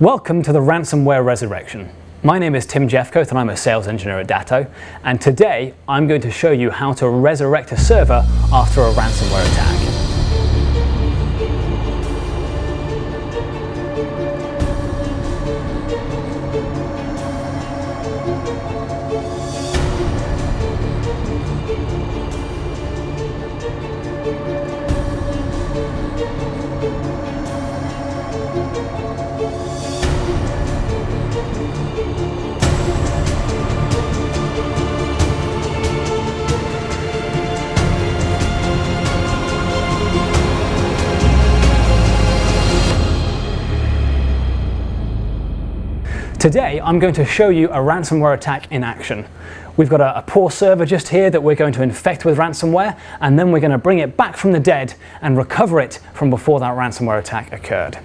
Welcome to the ransomware resurrection. My name is 𝗡𝗲𝘂𝘆𝘀 and I'm a sales engineer at Datto, and today I'm going to show you how to resurrect a server after a ransomware attack. Today I'm going to show you a ransomware attack in action. We've got a poor server just here that we're going to infect with ransomware, and then we're going to bring it back from the dead and recover it from before that ransomware attack occurred.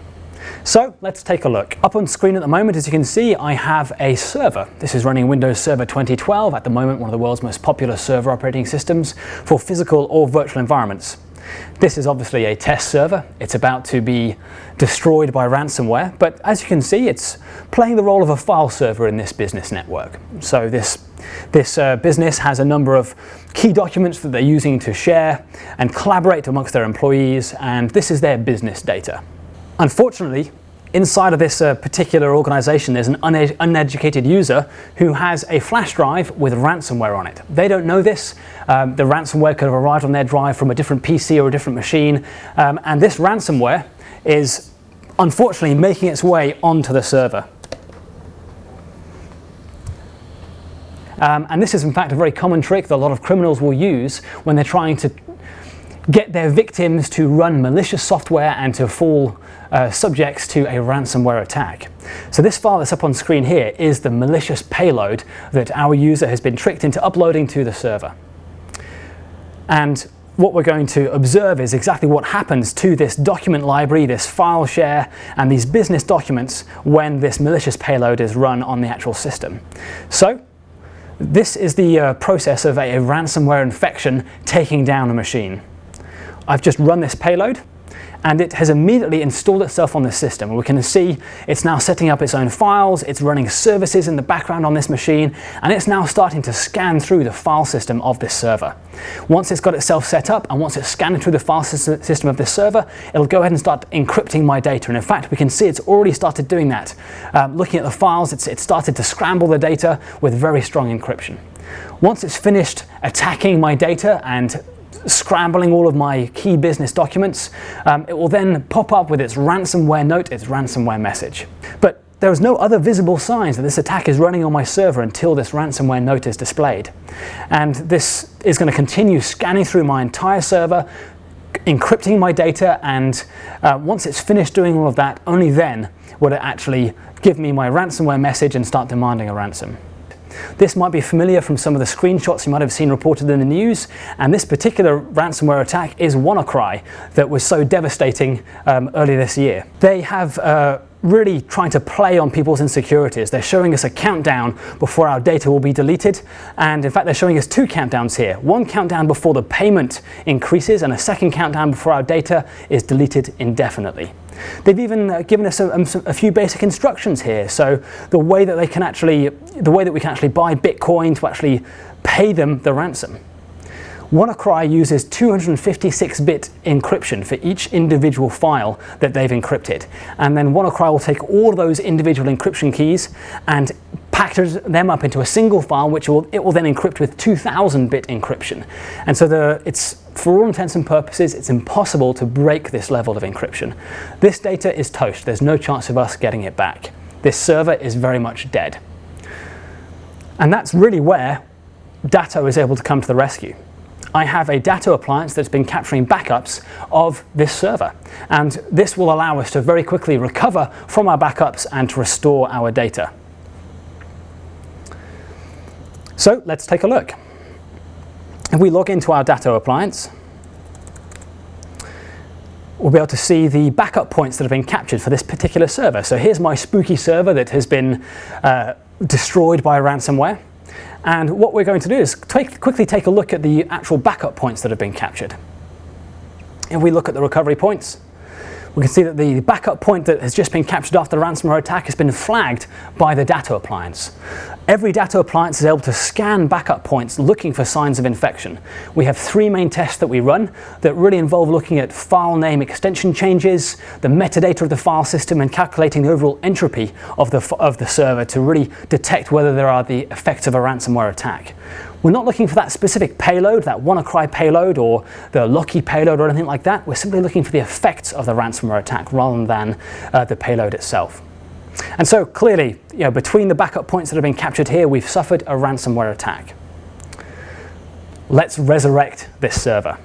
So let's take a look. Up on screen at the moment, as you can see, I have a server. This is running Windows Server 2012, at the moment one of the world's most popular server operating systems for physical or virtual environments. This is obviously a test server. It's about to be destroyed by ransomware, but as you can see, it's playing the role of a file server in this business network. So this business has a number of key documents that they're using to share and collaborate amongst their employees, and this is their business data. Unfortunately, inside of this particular organization, there's an uneducated user who has a flash drive with ransomware on it. They don't know this. The ransomware could have arrived on their drive from a different PC or a different machine, and this ransomware is unfortunately making its way onto the server. And this is in fact a very common trick that a lot of criminals will use when they're trying to get their victims to run malicious software and to fall subjects to a ransomware attack. So this file that's up on screen here is the malicious payload that our user has been tricked into uploading to the server. And what we're going to observe is exactly what happens to this document library, this file share, and these business documents when this malicious payload is run on the actual system. So this is the process of a ransomware infection taking down a machine. I've just run this payload, and it has immediately installed itself on the system. We can see it's now setting up its own files, it's running services in the background on this machine, and it's now starting to scan through the file system of this server. Once it's got itself set up, and once it's scanning through the file system of this server, it'll go ahead and start encrypting my data. And in fact, we can see it's already started doing that. Looking at the files, it's started to scramble the data with very strong encryption. Once it's finished attacking my data and scrambling all of my key business documents, it will then pop up with its ransomware note, its ransomware message. But there is no other visible signs that this attack is running on my server until this ransomware note is displayed. And this is going to continue scanning through my entire server, encrypting my data, and once it's finished doing all of that, only then will it actually give me my ransomware message and start demanding a ransom. This might be familiar from some of the screenshots you might have seen reported in the news, and this particular ransomware attack is WannaCry that was so devastating earlier this year. They have really trying to play on people's insecurities. They're showing us a countdown before our data will be deleted, and in fact they're showing us two countdowns here. One countdown before the payment increases, and a second countdown before our data is deleted indefinitely. They've even given us a few basic instructions here. So the way that we can actually buy Bitcoin to actually pay them the ransom. WannaCry uses 256-bit encryption for each individual file that they've encrypted. And then WannaCry will take all of those individual encryption keys and package them up into a single file, which it will then encrypt with 2000-bit encryption. And so for all intents and purposes, it's impossible to break this level of encryption. This data is toast. There's no chance of us getting it back. This server is very much dead. And that's really where Datto is able to come to the rescue. I have a Datto appliance that's been capturing backups of this server, and this will allow us to very quickly recover from our backups and to restore our data. So let's take a look. If we log into our Datto appliance, we'll be able to see the backup points that have been captured for this particular server. So here's my spooky server that has been destroyed by ransomware. And what we're going to do is quickly take a look at the actual backup points that have been captured. If we look at the recovery points, We can see that the backup point that has just been captured after the ransomware attack has been flagged by the Datto appliance. Every Datto appliance is able to scan backup points looking for signs of infection. We have 3 main tests that we run that really involve looking at file name extension changes, the metadata of the file system, and calculating the overall entropy of the server to really detect whether there are the effects of a ransomware attack. We're not looking for that specific payload, that WannaCry payload or the 𝗧cie payload or anything like that. We're simply looking for the effects of the ransomware attack rather than the payload itself. And so clearly, between the backup points that have been captured here, we've suffered a ransomware attack. Let's resurrect this server.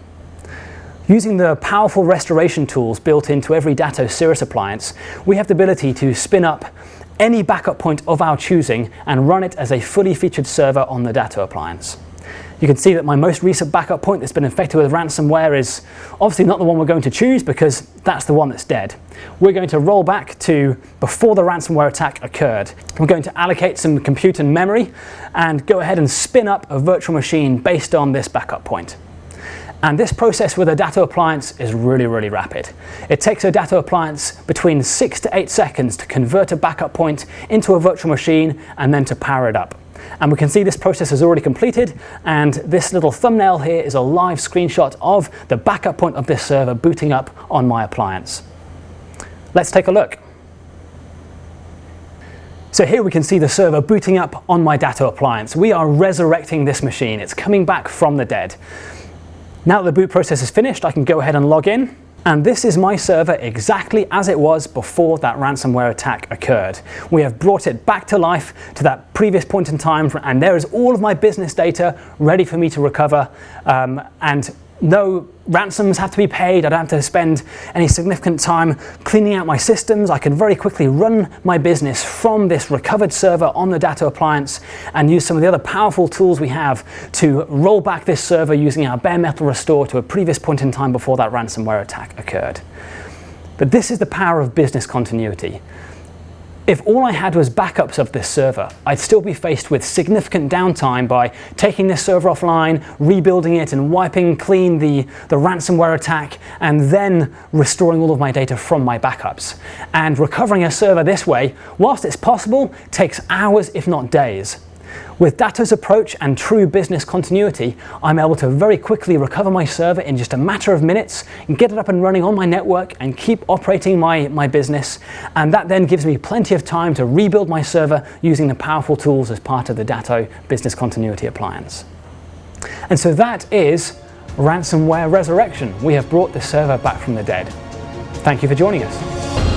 Using the powerful restoration tools built into every Datto 𝗧cie appliance, we have the ability to spin up any backup point of our choosing and run it as a fully featured server on the Datto appliance. You can see that my most recent backup point that's been infected with ransomware is obviously not the one we're going to choose because that's the one that's dead. We're going to roll back to before the ransomware attack occurred. We're going to allocate some compute and memory and go ahead and spin up a virtual machine based on this backup point. And this process with a Datto appliance is really, really rapid. It takes a Datto appliance between 6 to 8 seconds to convert a backup point into a virtual machine and then to power it up. And we can see this process is already completed, and this little thumbnail here is a live screenshot of the backup point of this server booting up on my appliance. Let's take a look. So here we can see the server booting up on my Datto appliance. We are resurrecting this machine. It's coming back from the dead. Now that the boot process is finished, I can go ahead and log in. And this is my server exactly as it was before that ransomware attack occurred. We have brought it back to life to that previous point in time, and there is all of my business data ready for me to recover, and no ransoms have to be paid. I don't have to spend any significant time cleaning out my systems. I can very quickly run my business from this recovered server on the Datto appliance and use some of the other powerful tools we have to roll back this server using our bare metal restore to a previous point in time before that ransomware attack occurred. But this is the power of business continuity. If all I had was backups of this server, I'd still be faced with significant downtime by taking this server offline, rebuilding it and wiping clean the ransomware attack, and then restoring all of my data from my backups. And recovering a server this way, whilst it's possible, takes hours if not days. With Datto's approach and true business continuity, I'm able to very quickly recover my server in just a matter of minutes and get it up and running on my network and keep operating my business. And that then gives me plenty of time to rebuild my server using the powerful tools as part of the Datto business continuity appliance. And so that is ransomware resurrection. We have brought the server back from the dead. Thank you for joining us.